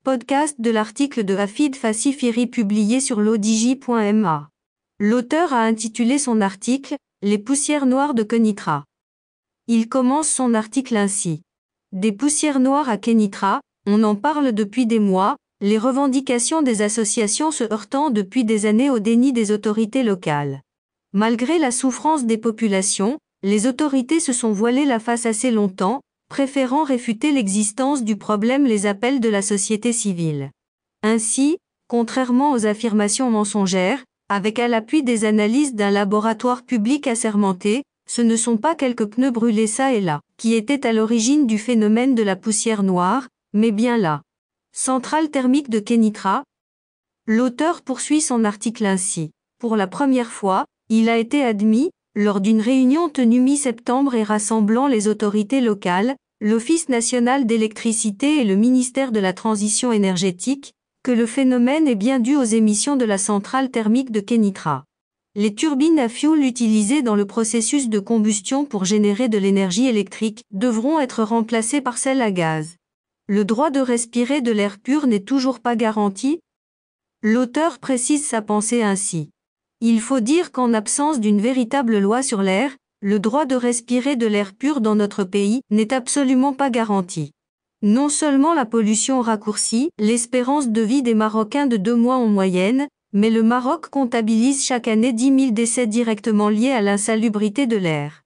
podcast de l'article de Hafid Fassifiri publié sur lodigi.ma. L'auteur a intitulé son article « Les poussières noires de Kenitra ». Il commence son article ainsi. Des poussières noires à Kenitra, on en parle depuis des mois, les revendications des associations se heurtant depuis des années au déni des autorités locales. Malgré la souffrance des populations, les autorités se sont voilées la face assez longtemps, préférant réfuter l'existence du problème les appels de la société civile. Ainsi, contrairement aux affirmations mensongères, avec à l'appui des analyses d'un laboratoire public assermenté, ce ne sont pas quelques pneus brûlés çà et là, qui étaient à l'origine du phénomène de la poussière noire, mais bien la centrale thermique de Kenitra. L'auteur poursuit son article ainsi. Pour la première fois, il a été admis, lors d'une réunion tenue mi-septembre et rassemblant les autorités locales, l'Office national d'électricité et le ministère de la Transition énergétique, que le phénomène est bien dû aux émissions de la centrale thermique de Kenitra. Les turbines à fioul utilisées dans le processus de combustion pour générer de l'énergie électrique devront être remplacées par celles à gaz. Le droit de respirer de l'air pur n'est toujours pas garanti. L'auteur précise sa pensée ainsi. Il faut dire qu'en absence d'une véritable loi sur l'air, le droit de respirer de l'air pur dans notre pays n'est absolument pas garanti. Non seulement la pollution raccourcit l'espérance de vie des Marocains de 2 mois en moyenne, mais le Maroc comptabilise chaque année 10 000 décès directement liés à l'insalubrité de l'air.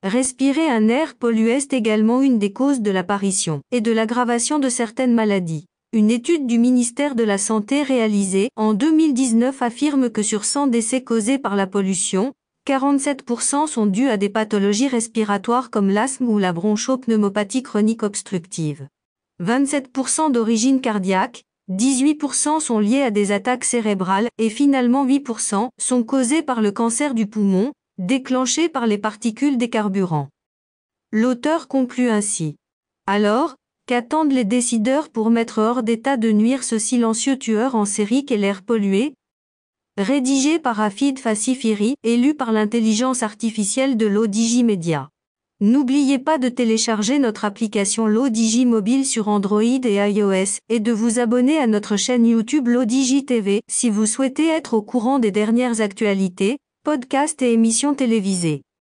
Respirer un air pollué est également une des causes de l'apparition et de l'aggravation de certaines maladies. Une étude du ministère de la Santé réalisée en 2019 affirme que sur 100 décès causés par la pollution, 47% sont dus à des pathologies respiratoires comme l'asthme ou la bronchopneumopathie chronique obstructive. 27% d'origine cardiaque, 18% sont liés à des attaques cérébrales et finalement 8% sont causés par le cancer du poumon, déclenché par les particules des carburants. L'auteur conclut ainsi. Alors, qu'attendent les décideurs pour mettre hors d'état de nuire ce silencieux tueur en série qu'est l'air pollué? Rédigé par Hafid Fassifiri et lu par l'intelligence artificielle de Lodigi Media. N'oubliez pas de télécharger notre application Lodigi Mobile sur Android et iOS et de vous abonner à notre chaîne YouTube Lodigi TV si vous souhaitez être au courant des dernières actualités, podcasts et émissions télévisées.